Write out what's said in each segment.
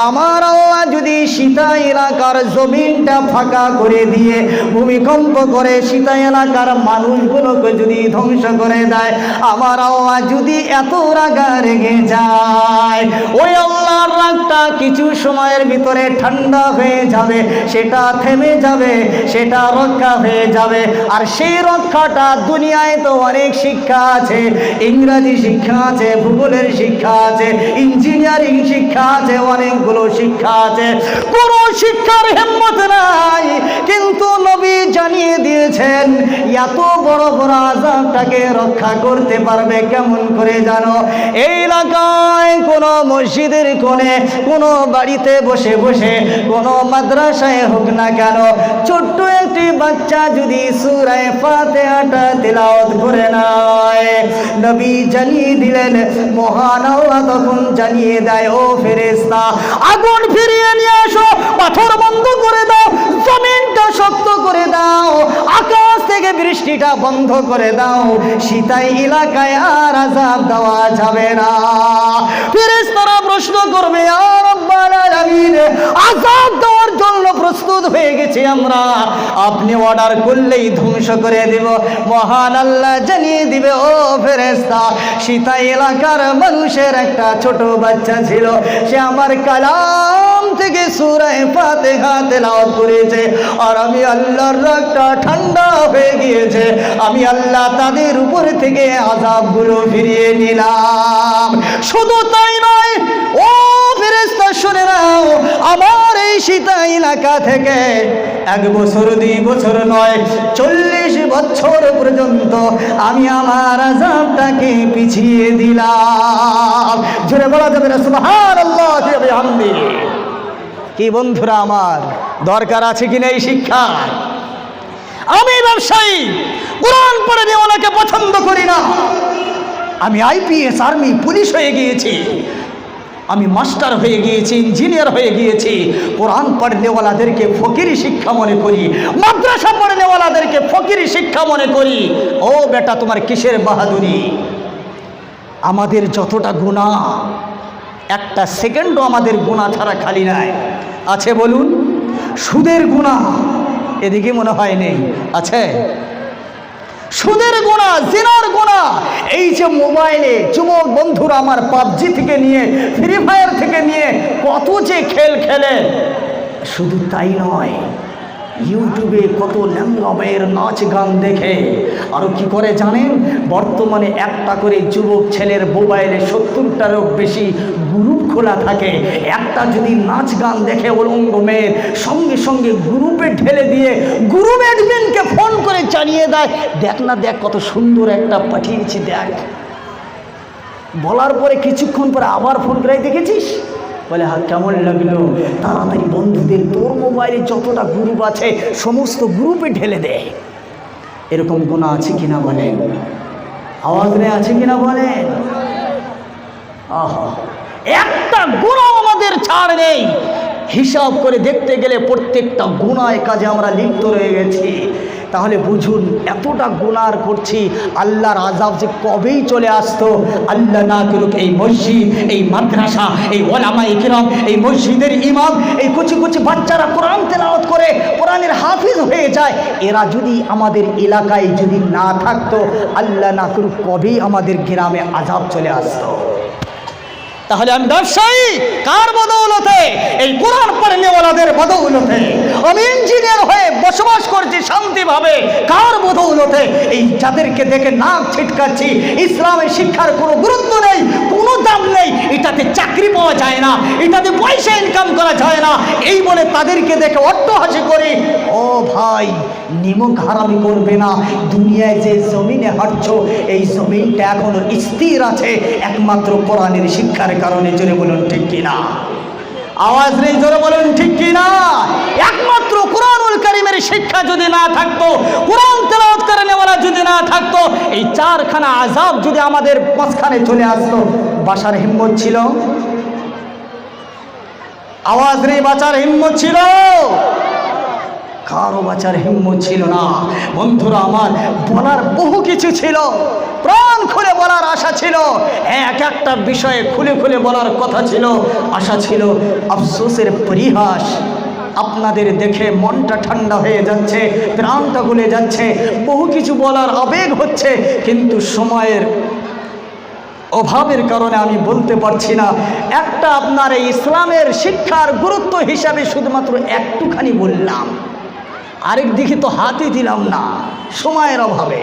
আমার আল্লাহ যদি সীতা এলাকার জমিনটা ফাঁকা করে দিয়ে ভূমিকম্প করে সীতা এলাকার মানুষগুলোকে যদি ধ্বংস করে দেয়, আমার আল্লাহ যদি এত রাগা রেগে যায়, ওই আল্লাহর রাগটা কিছু সময়ের ভিতরে ঠান্ডা হয়ে যাবে, সেটা থেমে যাবে, সেটা রক্ষা হয়ে যাবে। আর সেই রক্ষাটা দুনিয়ায় তো অনেক শিক্ষা আছে, ইংরেজি শিক্ষা আছে, ভূগোলের শিক্ষা আছে, ইঞ্জিনিয়ারিং শিক্ষা আছে, অনেকগুলো শিক্ষা আছে। কোনো শিক্ষার হিম্মত নাই, কিন্তু নবী জানিয়ে দিয়েছেন এত বড় বড় আযাবটাকে রক্ষা করতে পারবে কেমন করে জানো? এই এলাকায় কোনো মসজিদের কোণে, কোনো বাড়িতে বসে বসে, কোনো মাদ্রাসায় হোক না কেন, ছোট্ট একটি বাচ্চা যদি সূরা ফাতিহাটা তিলাওয়াত করে নেয়, নবী জানিয়ে দিলেন, মহান আল্লাহ তখন জানিয়ে দেয়, ও ফেরেশতা আগুন ফিরিয়ে নিয়ে আসো, পাথর বন্ধ করে দাও, জমিনটা শক্ত করে দাও, আকাশ থেকে বৃষ্টিটা বন্ধ করে দাও, সীতা এলাকায় আর আযাব দেওয়া যাবে না। ফেরেশতারা প্রশ্ন করবে, ইয়া রাব্বাল আলামিন, আযাব দেওয়ার জন্য প্রস্তুত হয়ে গেছি আমরা, আপনি অর্ডার করলেই ধ্বংস করে দেব। মহান আল্লাহ জানিয়ে দিবে, ও ফেরেশতা, সীতা এলাকার মানুষের একটা ছোট বাচ্চা ছিল, সে আমার কালাম থেকে সূরা ফাতিহা তেলাওয়াত করেছে, আর আমি আল্লাহর রাগটা ঠান্ডা হয়ে গিয়েছে, আমি আল্লাহ তাদের উপর থেকে আযাবগুলো ফিরিয়ে নিলাম। শুধু তাই নয়, ও ফেরেশতা শুনে নাও, আমার এই সীতা এলাকা থেকে 1 বছর 2 বছর নয়, 40 বছর পর্যন্ত আমি আমার আযাবটাকে পিছিয়ে দিলাম। জোরে বলা যাবে না সুবহানাল্লাহ ওয়া বিহামদিহি? কি বন্ধুরা আমার, দরকার আছে কিনা এই শিক্ষা? আমি ব্যবসায়ী, কোরআন পড়ে নেওয়ালাকে পছন্দ করি না। আমি আইপিএস, আর্মি, পুলিশ হয়ে গিয়েছি, আমি মাস্টার হয়ে গিয়েছি, ইঞ্জিনিয়ার হয়ে গিয়েছি, কোরআন পড়নেওয়ালাদেরকে ফকিরি শিক্ষা মনে করি, মাদ্রাসা পড়নেওয়ালাদেরকে ফকিরি শিক্ষা মনে করি। ও বেটা, তোমার কিসের বাহাদুরি? আমাদের যতটা গুনাহ, একটা সেকেন্ডও আমাদের গুনাহ ছাড়া খালি নাই। আছে বলুন? সুদের গুনাহ এদিকে মনে হয় নেই, আছে? সুদের গুনাহ, জিনার গুনাহ, এই যে মোবাইলে যুবক বন্ধুরা আমার পাবজি থেকে নিয়ে, ফ্রি ফায়ার থেকে নিয়ে কত যে খেল খেলে। শুধু তাই নয়, ইউটিউবে কত ল্যাংমের নাচ গান দেখে। আরও কি করে জানেন? বর্তমানে একটা করে যুবক ছেলের মোবাইলে 70টারও বেশি গ্রুপ খোলা থাকে। একটা যদি নাচ গান দেখে উলঙ্গ মেয়ের, সঙ্গে সঙ্গে গ্রুপে ঢেলে দিয়ে গ্রুপ অ্যাডমিনকে ফোন করে জানিয়ে দেয়, দেখ না দেখ কত সুন্দর একটা পাঠিয়েছি দেখ। বলার পরে কিছুক্ষণ পরে আবার ফোন করে, দেখেছিস? বলে হ্যাঁ, কেমন লাগলো? তাড়াতাড়ি বন্ধুদের, তোর মোবাইলে যতটা গ্রুপ আছে সমস্ত গ্রুপে ঢেলে দেয়। এরকম গুনাহ আছে কিনা বলেন? আওয়াজ নেই, আছে কিনা বলেন? আহা, একটা গুনাহ আমাদের ছাড় নেই। হিসাব করে দেখতে গেলে প্রত্যেকটা গুনায় কাজে আমরা লিপ্ত রয়ে গেছি। তাহলে বুঝুন, এতটা গুনাহ করছি, আল্লাহর আযাব যে কবেই চলে আসতো। আল্লাহ না করুক এই মসজিদ, এই মাদ্রাসা, এই ওলামায়ে কিরাম, এই মসজিদের ইমাম, এই কুচি কুচি বাচ্চারা কোরআন তেলাওয়াত করে কোরআনের হাফিজ হয়ে যায়, এরা যদি আমাদের এলাকায় যদি না থাকতো, আল্লাহ না করুক কবেই আমাদের গ্রামে আযাব চলে আসতো। তাহলে আমি ব্যবসায়ী কার বদৌলতে? এই কোরআন পড়নেওয়ালাদের বদৌলতে। আমি ইঞ্জিনিয়ার হয়ে বসবাস করছি শান্তিভাবে, কার বদৌলতে? এই যাদেরকে দেখে নাক ছিটকাচ্ছি, ইসলামের শিক্ষার কোনো গুরুত্ব নেই, কোনো দাম নেই, এটাতে চাকরি পাওয়া যায় না, এটাতে পয়সা ইনকাম করা যায় না, এই বলে তাদেরকে দেখে অট্টহাসি করি। ও ভাই, নিমক হারামি করবে না। দুনিয়ায় যে জমিনে হাঁটছো, এই জমিনটা এখনো স্থির আছে একমাত্র কোরআনের শিক্ষার কারণে। জোরে বলুন ঠিক কিনা? আওয়াজ নেই, জোরে বলুন ঠিক কিনা? একমাত্র কোরআনুল কারীমের শিক্ষা যদি না থাকতো, কোরআন তেলাওয়াত করে নেওয়ালা যদি না থাকতো, এই 4খানা আযাব যদি আমাদের মাঝখানে চলে আসতো, বাঁচার হিম্মত ছিল? আওয়াজ নেই, বাঁচার হিম্মত ছিল? কারো বাঁচার হিম্মত ছিল না। বন্ধুরা আমার, বলার বহু কিছু ছিল, প্রাণ খুলে বলার আশা ছিল, এক একটা বিষয়ে খুলে খুলে বলার কথা ছিল, আশা ছিল। আফসোসের পরিহাস, আপনাদের দেখে মনটা ঠান্ডা হয়ে যাচ্ছে, প্রাণটা গলে যাচ্ছে, বহু কিছু বলার আবেগ হচ্ছে, কিন্তু সময়ের অভাবের কারণে আমি বলতে পারছি না। একটা আপনার এই ইসলামের শিক্ষার গুরুত্ব হিসাবে শুধুমাত্র একটুখানি বললাম, আরেক দিকে তো হাতই দিলাম না সময়ের অভাবে।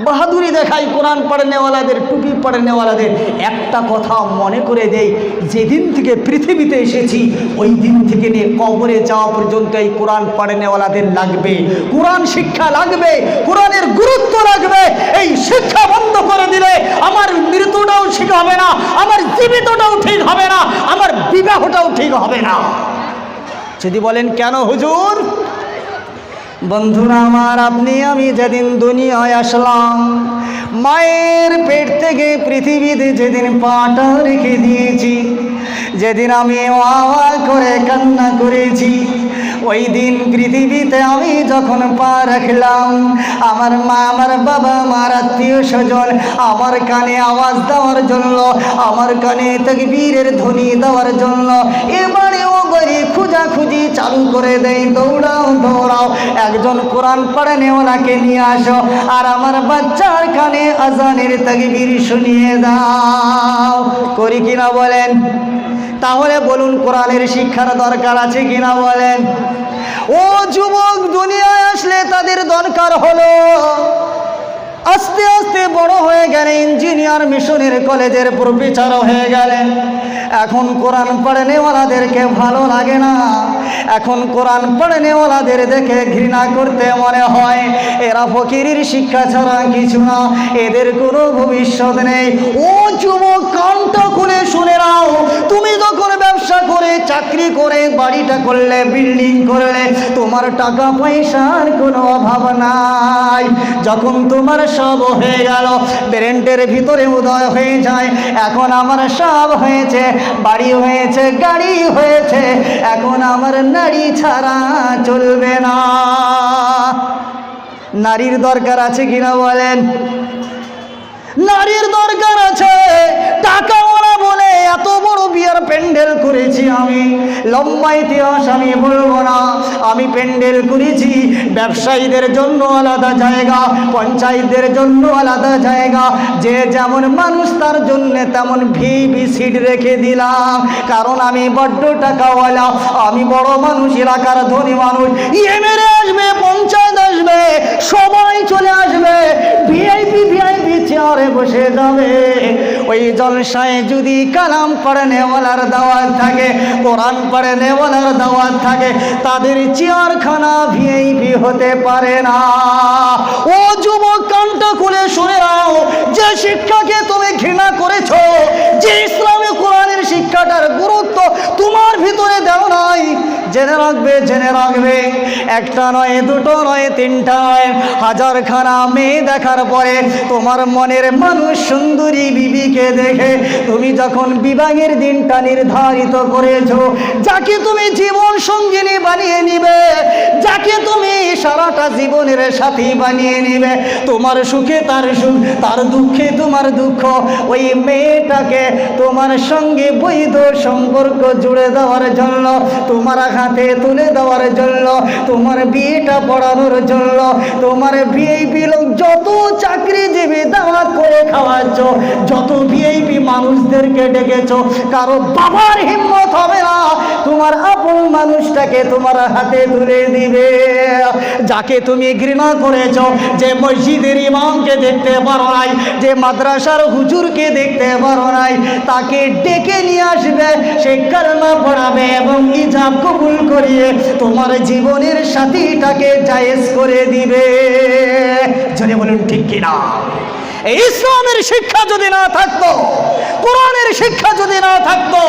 বাহাদুরি দেখাই কোরআন পড়নেওয়ালাদের, টুপি পড়নেওয়ালাদের। একটা কথা মনে করে দেই, যেদিন থেকে পৃথিবীতে এসেছি ওই দিন থেকে নিয়ে কবরে যাওয়া পর্যন্ত এই কোরআন পড়নেওয়ালাদের লাগবে, কোরআন শিক্ষা লাগবে, কোরআনের গুরুত্ব লাগবে। এই শিক্ষা বন্ধ করে দিলে আমার মৃত্যুটাও ঠিক হবে না, আমার জীবিতটাও ঠিক হবে না, আমার বিবাহটাও ঠিক হবে না। যদি বলেন কেন হুজুর? বন্ধুরা আমার, আপনি আমি যেদিন দুনিয়ায় আসলাম, মায়ের পেট থেকে পৃথিবীতে যেদিন পাটা রেখে দিয়েছি, যেদিন আমি ওয়া করে কান্না করেছি, ওই দিন পৃথিবীতে আমি যখন পা রাখলাম, আমার মা, আমার বাবা, আমার আত্মীয় স্বজন আমার কানে আওয়াজ দেওয়ার জন্য, আমার কানে তাকবীরের ধ্বনি দেওয়ার জন্য এবারে ও গরি খোঁজাখুঁজি চালু করে দেয়, দৌড়াও দৌড়াও, একজন কোরআন পড়নেওয়ালাকে নিয়ে আসো আর আমার বাচ্চার কানে আজানের তাকবীর শুনিয়ে দাও। করি কিনা বলেন? তাহলে বলুন, কোরআনের শিক্ষার দরকার আছে কিনা বলেন? ও যুবক, দুনিয়ায় আসলে তাদের দরকার হলো, আস্তে আস্তে বড় হয়ে গেলে ইঞ্জিনিয়ার, মিশনের কলেজের প্রফেসর হয়ে গেলেন। এখন কোরআন পড়নেওয়ালাদেরকে ভালো লাগে না, এখন কোরআন পড়নেওয়ালাদের দেখে ঘৃণা করতে মনে হয়, এরা ফকিরের শিক্ষা ছাড়া কিছু না, এদের কোনো ভবিষ্যৎ নেই। ও যুবক, কানটা খুলে শুনে নাও, তুমি যখন ব্যবসা করে, চাকরি করে, বাড়িটা করলে, বিল্ডিং করলে, তোমার টাকা পয়সার কোনো অভাব নাই। যখন তোমার সব হয়ে গেল, ব্রেন্টের ভিতরে উদয় হয়ে যায়, এখন আমার সব হয়েছে, বাড়ি হয়েছে, গাড়ি হয়েছে, এখন আমার নারী ছাড়া চলবে না। নারীর দরকার আছে কিনা বলেন? নারীর দরকার আছে। টাকা ওরা বলে এত বড় বিয়ার প্যান্ডেল করেছি আমি, লম্বা ইতিহাস আমি বলবো না। আমি প্যান্ডেল করেছি ব্যবসায়ীদের জন্য আলাদা জায়গা, পঞ্চায়েতদের জন্য আলাদা জায়গা, যে যেমন মানুষ তার জন্য তেমন ভিভি সিট রেখে দিলাম। কারণ আমি বড্ড টাকাওয়ালা, আমি বড় মানুষ, এলাকার ধনী মানুষ। এমএলএ আসবে, পঞ্চায়েত আসবে, সবাই চলে আসবে, ভিআইপি চেয়ারে বসে যাবে। ওই জলসায় যদি কালাম পড়নেওয়ালার দাওয়াত থাকে, কোরআন পড়নেওয়ালার দাওয়াত থাকে, তাদের চেয়ারখানা ভিআইপি হতে পারে না। ও যুবক, কানটা খুলে শুনে নাও, যে শিক্ষাকে তুমি ঘৃণা করেছো, যে ইসলামী কোরআনের শিক্ষাটার গুরুত্ব তোমার ভিতরে দেও নাই, জেনে রাখবে, জেনে রাখবে, একটা নয়, দুটো নয়, তিনটা নয়, হাজারখানা মেয়ে দেখার পরে তোমার মনের মানুষ সুন্দরী বিবিকে দেখে তুমি যখন বিবাহের দিনটা নির্ধারিত করেছো, যাকে তুমি জীবন সঙ্গিনী বানিয়ে নিবে, যাকে তুমি সারাটা জীবনের সাথী বানিয়ে নিবে, তোমার সুখে তার সুখ, তার দুঃখে তোমার দুঃখ, ওই মেয়েটাকে তোমার সঙ্গে বৈধ সম্পর্ক জুড়ে দেওয়ার জন্য, তোমার হাতে তুলে দেওয়ার জন্য, তোমার বিয়েটা পড়ানোর জন্য, তোমার ভিআইপি লোক যত চাকরিজীবী দাওয়াত করে খাওয়াচ্ছ, যত ভিআইপি মানুষদেরকে ডেকেছো, কারো বাবার হিম্মত হবে না তোমার আপন মানুষটাকে তোমার হাতে তুলে দিবে। যাকে তুমি ঘৃণা করেছো, যে মসজিদের ইমামকে দেখতে পারো নাই, যে মাদ্রাসার হুজুরকে দেখতে পারো নাই, তাকে ডেকে নিয়ে আসবে, সে কালেমা পড়াবে এবং ইজাব কবুল করিয়ে তোমার জীবনের সাথীটাকে জায়েজ করে দিবে। যদি বলুন ঠিক কিনা? এই ইসলামের শিক্ষা যদি না থাকতো, কোরআনের শিক্ষা যদি না থাকতো,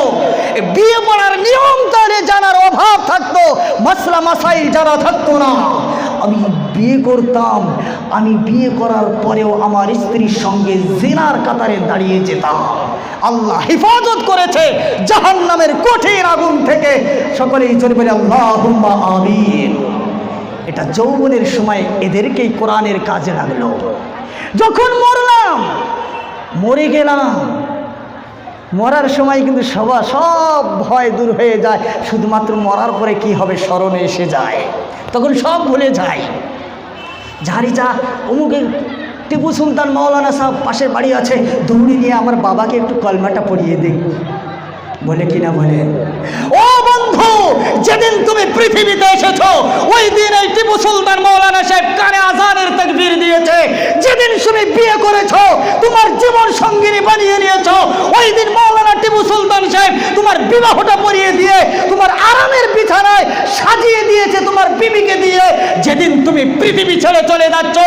বিয়ে পড়ার নিয়ম তাহলে জানার অভাব থাকতো, মাসলা মাসাইল জানা থাকতো না, আমি বিয়ে করতাম, আমি বিয়ে করার পরেও আমার স্ত্রীর সঙ্গে জিনার কাতারে দাঁড়িয়ে যেতাম। আল্লাহ হেফাজত করেছে জাহান্নামের কঠিন আগুন থেকে। সকলেই জোরে বলে আল্লাহুম্মা আমিন। এটা যৌবনের সময় এদেরকেই কোরআনের কাজে লাগলো। যখন মরলাম, মরে গেলাম, মরার সময় কিন্তু সব ভয় দূর হয়ে যায়, শুধুমাত্র মরার পরে কি হবে স্মরণে এসে যায়, তখন সব ভুলে যায়। ঝাড়ি যা অমুকে টিপু সুলতান মাওলানা সাহেব পাশের বাড়ি আছে, দৌড়ে নিয়ে আমার বাবাকে একটু কলমাটা পড়িয়ে দিই, বলে কিনা বলে। ও বন্ধু, যেদিন তুমি পৃথিবীতে এসেছো ওই দিন এই টিপু সুলতান মাওলানা সাহেব কানে আযানের তাকবীর দিয়েছে। যেদিন তুমি বিয়ে করেছো, তোমার জীবন সঙ্গিনী বানিয়ে নিয়েছো, ওই দিন মাওলানা টিপু সুলতান সাহেব তোমার বিবাহটা পড়িয়ে দিয়ে তোমার আরামের বিছানায় সাজিয়ে দিয়েছে তোমার বিবিকে দিয়ে। যেদিন তুমি পৃথিবী ছেড়ে চলে যাচ্ছ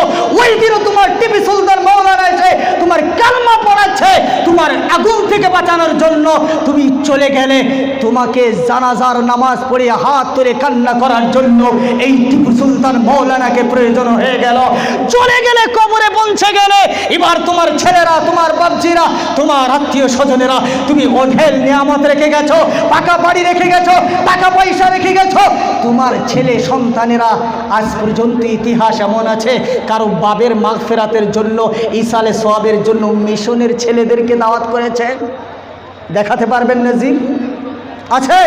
ওই দিনও তোমার টিপু সুলতান মাওলানা এসে তোমার কালমা পড়াচ্ছে, তোমার আগুন থেকে বাঁচানোর জন্য। তুমি চলে গেলে তোমাকে জানাজার নামাজ পড়ে হাত তুলে কান্না করার জন্য এই টিপু সুলতান মাওলানাকে প্রয়োজন হয়ে গেল। চলে গেলে, কবরে পৌঁছে গেলে, এবার তোমার ছেলেরা, তোমার বাপজিরা, তোমার আত্মীয় স্বজনেরা, তুমি অঢেল নিয়ামত রেখে গেছো, পাকা বাড়ি রেখে গেছো, টাকা পয়সা রেখে গেছো। তোমার ছেলে সন্তানেরা আজ পর্যন্ত ইতিহাস এমন আছে কারো বাবের মাগফিরাতের জন্য, ইসালে সওয়াবের জন্য মিশনের ছেলেদেরকে দাওয়াত করেছে? দেখাতে পারবেন নাজির? আছে,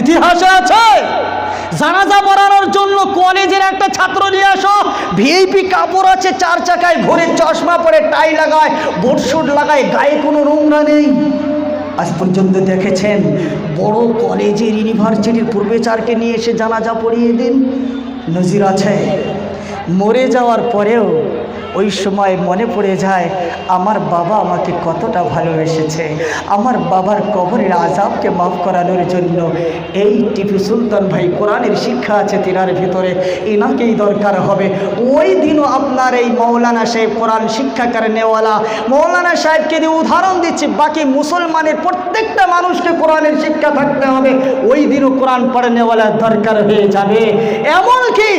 ইতিহাসে আছে। জানাজা পড়ানোর জন্য কলেজের একটা ছাত্র নিয়ে আসো, ভিআইপি কাপড় আছে, 4 চাকায় ঘোরে, চশমা পরে, টাই লাগায়, বোট শুট লাগায়, গায়ে কোনো নোংরা নেই। আজ পর্যন্ত দেখেছেন বড় কলেজের, ইউনিভার্সিটির প্রফেসরকে নিয়ে এসে জানাজা পড়িয়ে দিন? নজির আছে। মরে যাওয়ার পরেও ওই সময় মনে পড়ে যায় আমার বাবা আমাকে কতটা ভালোবেসেছে। আমার বাবার কবরের আযাবকে মাফ করানোর জন্য এই টিপু সুলতান ভাই, কোরআনের শিক্ষা আছে তিনার ভিতরে, এনাকেই দরকার হবে। ওই দিনও আপনার এই মৌলানা সাহেব, কোরআন শিক্ষা করেনেওয়ালা মৌলানা সাহেবকে দিয়ে উদাহরণ দিচ্ছি, বাকি মুসলমানের প্রত্যেকটা মানুষকে কোরআনের শিক্ষা থাকতে হবে। ওই দিনও কোরআন পড়ানেওয়ালা দরকার হয়ে যাবে। এমনকি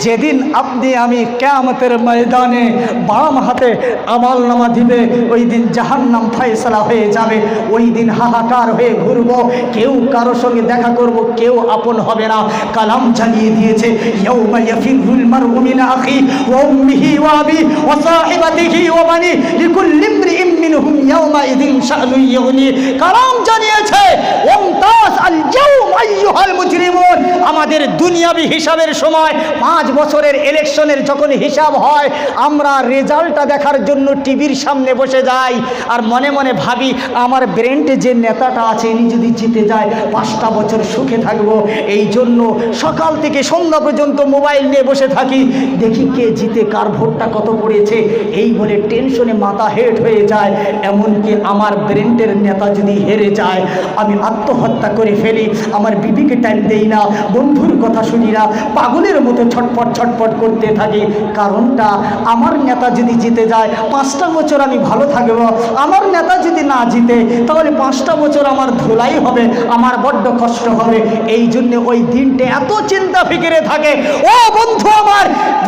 যেদিন আপনি আমি কিয়ামতের ময়দানে বাম হাতে আমল নামা দিবে, ওই দিন জাহান্নাম ফয়সালা হয়ে যাবে। ওই দিন হাহাকার হয়ে ঘুরব, কেউ কারো সঙ্গে দেখা করব, কেউ আপন হবে না। কালাম জানিয়ে দিয়েছে, ইয়াউমা ইয়াফিরুল মারউ মিন আখি ওয়া উম্মিহি ওয়া আবি ওয়া সাহিবাতিহি ওয়া বানি লিকুল্লি ইমরিইম মিনহুম ইয়াউমা ইযিন শা'নুন ইউগনি। কালাম জানিয়েছে, ওয়ামতাজ আল ইয়াউম আইয়ুহাল মুজরিমুন। আমাদের দুনিয়াবি হিসাবের সময় 5 বছরের ইলেকশনের যখন হিসাব হয়, আমরা রেজাল্টটা দেখার জন্য টিভির সামনে বসে যাই আর মনে মনে ভাবি আমার ব্রেন্টে যে নেতাটা আছে ইনি যদি জিতে যায় 5টা বছর সুখে থাকবো। এই জন্য সকাল থেকে সন্ধ্যা পর্যন্ত মোবাইল নিয়ে বসে থাকি, দেখি কে জিতে, কার ভোটটা কত পড়েছে, এই বলে টেনশনে মাথা হেট হয়ে যায়। এমনকি আমার ব্রেন্টের নেতা যদি হেরে যায় আমি আত্মহত্যা করে ফেলি, আমার বিবিকে টাইম দেই না, বন্ধুর কথা শুনি না, পাগলের মতো ছটফট ছটফট করতে থাকি। কারণটা আমার নেতা যদি জিতে যায় 5টা বছর আমি ভালো থাকব, আমার নেতা যদি না জিতে তাহলে 5টা বছর আমার ধুলাই হবে, আমার বড্ড কষ্ট হবে। এই জন্য ওই দিনটা এত চিন্তা ফিকিরে থাকে। ও বন্ধু আমার,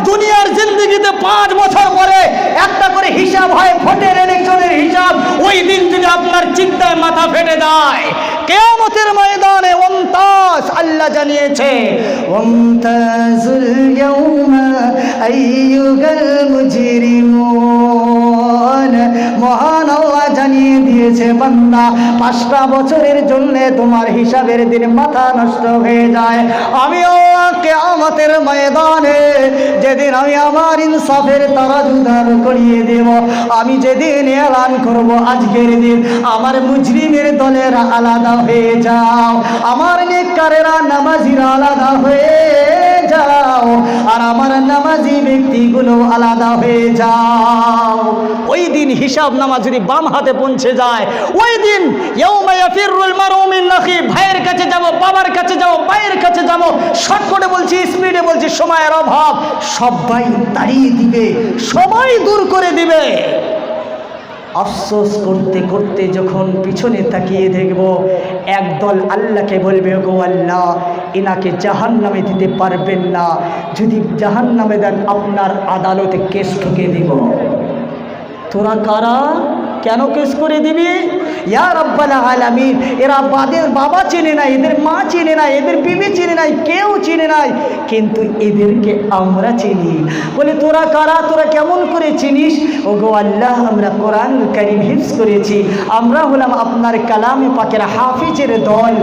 দুনিয়ার জিন্দগিতে 5 বছর পরে একটা করে হিসাব হয়, ভোটের ইলেকশনের হিসাব। ওই দিন যদি আপনার চিন্তায় মাথা ফেটে যায়, কিয়ামতের ময়দানে ওয়ামতাজ, আল্লাহ জানিয়েছে ওয়ামতাজুল ইয়াউমা আইয়ুহাল মুজরিমুন। মহান আল্লাহ জানিয়ে দিয়েছে, বান্দা 5টা বছরের জন্য তোমার হিসাবের দিন মাথা নষ্ট হয়ে যায়। আমি আল্লাহ কিয়ামতের ময়দানে যেদিন আমি আমার ইনসাফের তারাজু দাঁড় করিয়ে দেব, আমি যেদিন এলান করব আজকের দিন আমার মুজরিমের দলেরা আলাদা হয়ে যাও, আমার নেককারেরা নামাজিরা আলাদা হয়ে যাও, আর আমার নামাজি ব্যক্তিগুলো আলাদা হয়ে যাও। ওই দিন হিসাব নামা যদি বাম হাতে পৌঁছে যায়, ওই দিন ইয়াউমা ইয়াফিরুল মারউ মিন আখি, ভাইয়ের কাছে যাব, বাবার কাছে যাব, ভাইয়ের কাছে যাব, শর্টকাটে বলছি, স্পিডে বলছি, সময়ের অভাব, সবাই তাড়িয়ে দিবে, সবাই দূর করে দিবে। আফসোস করতে করতে যখন পিছনে তাকিয়ে দেখব, একদল আল্লাহকে বলবে, গো আল্লাহ এনাকে জাহান্নামে দিতে পারবেন না, যদি জাহান্নামে দেন আপনার আদালতে কেস ঠুকে দিব। তোরা কারা? কেন কেস করে দিবি? ইয়া রাব্বাল আলামিন, এরা বাবা চেনে নাই, এদের মা চেনে নাই, এদের বিবি চেনে নাই, কেউ চেনে নাই, কিন্তু এদেরকে আমরা চিনি। বলে তোরা কারা, তোরা কেমন করে চিনিস? ও গো আল্লাহ, আমরা কোরআনুল কারীম হিফজ করেছি, আমরা হলাম আপনার কালামে পাকের হাফিজের দল।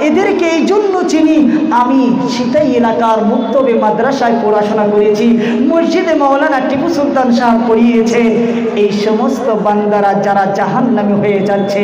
এদেরকে এই জন্য চিনি, আমি সিতাই এলাকার মুক্তবে মাদ্রাসায় পড়াশোনা করেছি, মসজিদে মাওলানা টিপু সুলতান সাহেব পড়িয়েছে। এই সমস্ত বান্দারা যারা জাহান্নামী হয়ে যাচ্ছে,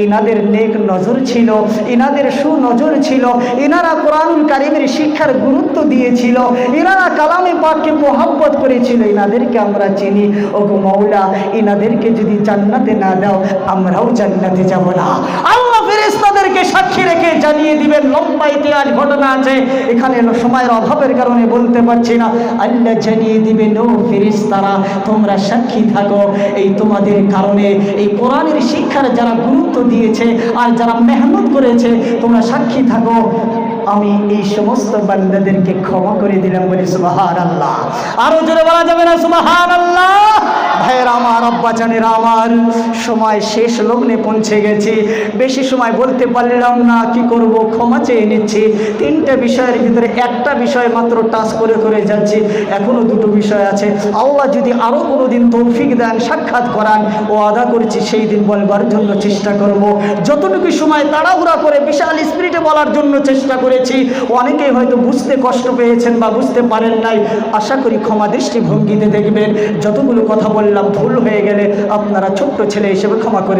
এনাদের নেক নজর ছিল, এনাদের সুনজর ছিল, এনারা কোরআনুল কারীমের শিক্ষার গুরুত্ব দিয়েছিল, এনারা কালামে পাককে মোহাব্বত করেছিল, এনাদেরকে আমরা চিনি। ও গো মাওলা, এনাদেরকে যদি জান্নাতে না দাও, আমরাও জান্নাতে যাব না। আল্লাহ ফেরেশতাদেরকে সাক্ষী রেখে জানিয়ে দিবেন। লম্বা ইতিহাস ঘটনা আছে, এখানে সময়ের অভাবের কারণে বলতে পারছি না। আল্লাহ জানিয়ে দিবেন, ও ফেরেশতারা তোমরা সাক্ষী থাকো, এই তোমাদের কারণে এই কোরআনের শিক্ষার যারা গুরুত্ব দিয়েছে আর যারা মেহনত করেছে, তোমরা সাক্ষী থাকো, আমি এই সমস্ত বান্দাদেরকে ক্ষমা করে দিলাম। বলে সুবহানাল্লাহ। আরো জোরে বলা যাবে না সুবহানাল্লাহ? ভাইয়েরা আমার, আব্বাজানেরা আমার, সময় শেষ লগ্নে পৌঁছে গেছি, বেশি সময় বলতে পারলাম না, কি করব, ক্ষমা চেয়ে নিচ্ছি। 3টে বিষয়ের ভিতরে একটা বিষয় মাত্র টাচ করে করে যাচ্ছি, এখনো 2টো বিষয় আছে। আল্লাহ যদি আরও কোনো দিন তৌফিক দেন, সাক্ষাৎ করান, ও আদা করছি, সেই দিন বলবার জন্য চেষ্টা করব। যতটুকু সময় তাড়াহুড়া করে বিশাল স্পিরিটে বলার জন্য চেষ্টা করেছি, অনেকেই হয়তো বুঝতে কষ্ট পেয়েছেন বা বুঝতে পারেন নাই, আশা করি ক্ষমা দৃষ্টিভঙ্গিতে দেখবেন। যতগুলো কথা বললাম ভুল হয়ে গেলে আপনারা ছোট্ট ছেলে হিসেবে ক্ষমা করে